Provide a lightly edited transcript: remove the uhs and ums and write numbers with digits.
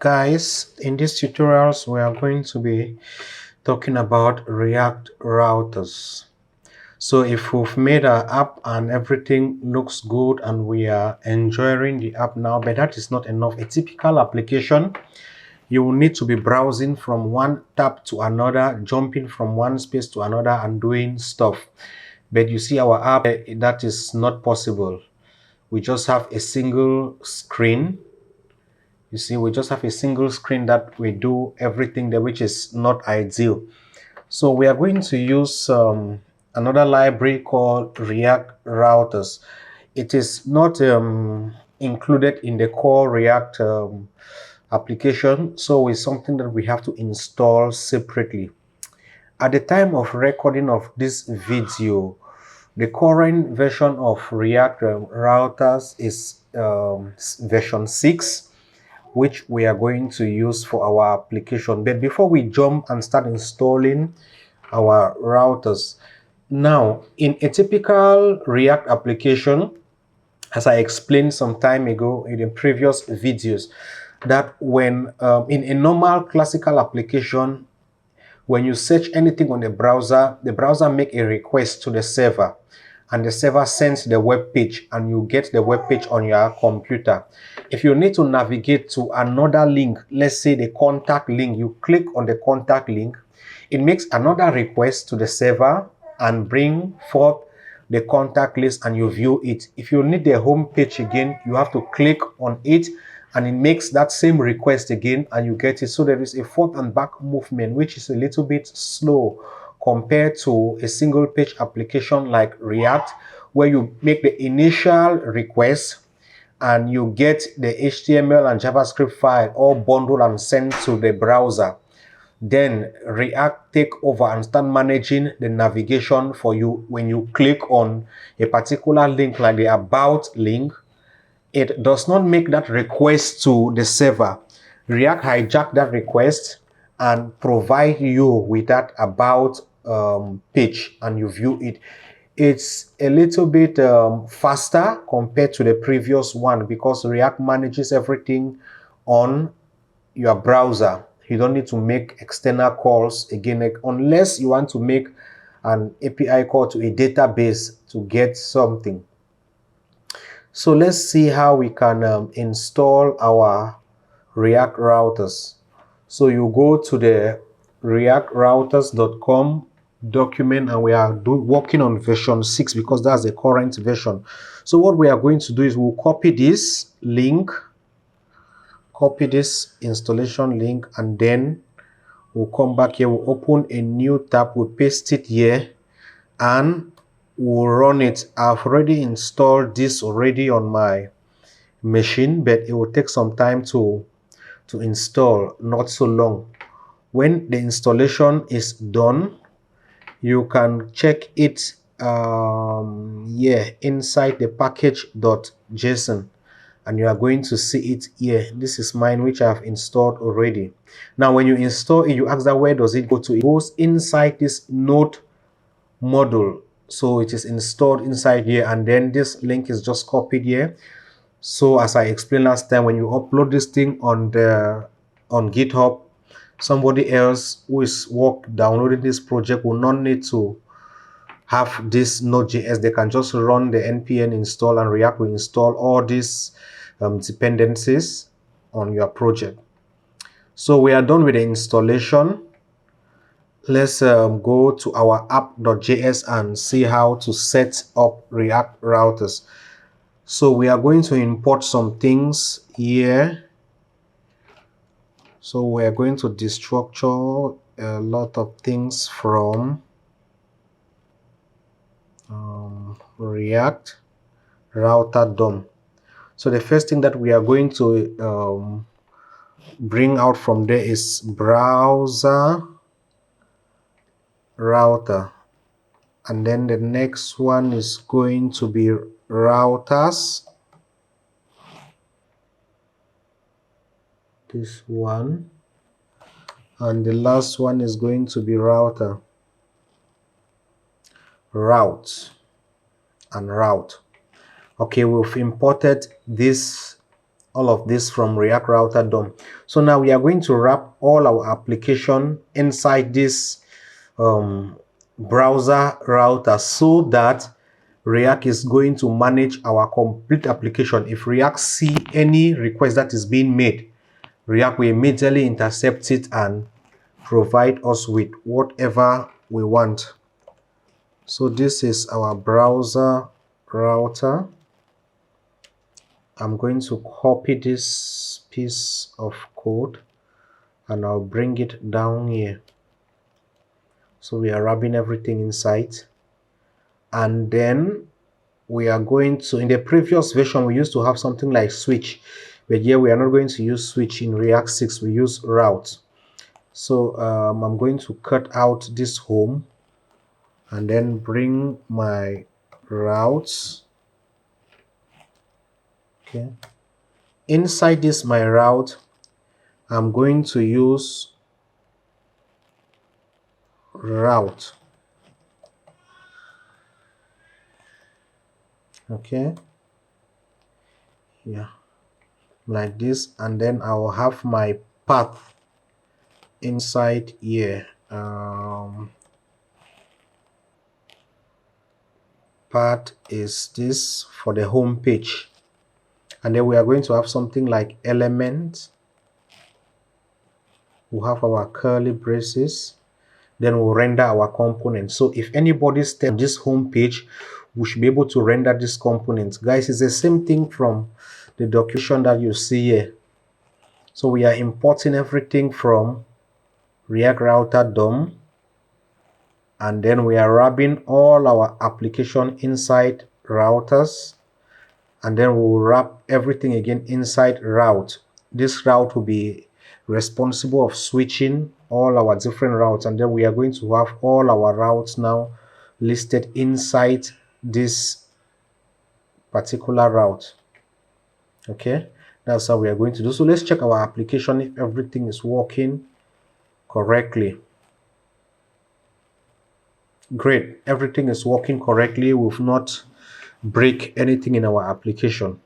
Guys, in these tutorials we are going to be talking about React routers. So if we've made our app and everything looks good and we are enjoying the app now, but that is not enough. A typical application, you will need to be browsing from one tab to another, jumping from one space to another and doing stuff. But you see our app, that is not possible. We just have a single screen. You see, we just have a single screen that we do everything there, which is not ideal. So we are going to use another library called React routers. It is not included in the core React application, so it's something that we have to install separately. At the time of recording of this video, the current version of React routers is version 6, which we are going to use for our application. But before we jump and start installing our routers, now in a typical React application, as I explained some time ago in the previous videos, that when in a normal classical application, when you search anything on the browser make a request to the server, and the server sends the web page and you get the web page on your computer. If you need to navigate to another link, let's say the contact link, you click on the contact link, it makes another request to the server and bring forth the contact list and you view it. If you need the home page again, you have to click on it and it makes that same request again and you get it. So there is a forth and back movement, which is a little bit slow compared to a single page application like React, where you make the initial request and you get the HTML and JavaScript file all bundled and sent to the browser. Then React take over and start managing the navigation for you. When you click on a particular link like the About link, it does not make that request to the server. React hijack that request and provide you with that About page and you view it. It's a little bit faster compared to the previous one because React manages everything on your browser. You don't need to make external calls again, like, unless you want to make an API call to a database to get something. So let's see how we can install our React routers. So you go to the reactrouters.com document and we are working on version 6 because that's the current version. So what we are going to do is we'll copy this link, copy this installation link, and then we'll come back here, we'll open a new tab, we'll paste it here and we'll run it. I've already installed this already on my machine, but it will take some time to install, not so long. When the installation is done, you can check it inside the package.json and you are going to see it here. This is mine, which I have installed already. Now when you install it, you ask that where does it go to? It goes inside this node module, so it is installed inside here, and then this link is just copied here. So as I explained last time, when you upload this thing on GitHub, somebody else who is downloading this project will not need to have this Node.js. They can just run the npm install and React will install all these dependencies on your project. So we are done with the installation. Let's go to our app.js and see how to set up React routers. So we are going to import some things here. So we are going to destructure a lot of things from React router DOM. So the first thing that we are going to bring out from there is browser router, and then the next one is going to be routers, this one, and the last one is going to be router, route, and route. Okay, we've imported these all of this from React Router DOM. So now we are going to wrap all our application inside this browser router so that React is going to manage our complete application. If React see any request that is being made, React will immediately intercept it and provide us with whatever we want. So this is our browser router. I'm going to copy this piece of code and I'll bring it down here. So we are wrapping everything inside. And then we are going to, in the previous version, we used to have something like switch, but here we are not going to use switch in React 6, we use route. So I'm going to cut out this home and then bring my routes. Okay. Inside this my route, I'm going to use route. Okay. Yeah. Like this, and then I will have my path inside here. Path is this for the home page, and then we are going to have something like element. We'll have our curly braces, then we'll render our components. So if anybody steps this home page, we should be able to render this component. Guys, it's the same thing from the documentation that you see here. So we are importing everything from React Router DOM, and then we are wrapping all our application inside routers, and then we'll wrap everything again inside route. This route will be responsible of switching all our different routes, and then we are going to have all our routes now listed inside this particular route. Okay, that's how we are going to do. So let's check our application if everything is working correctly. Great, everything is working correctly. We've not break anything in our application.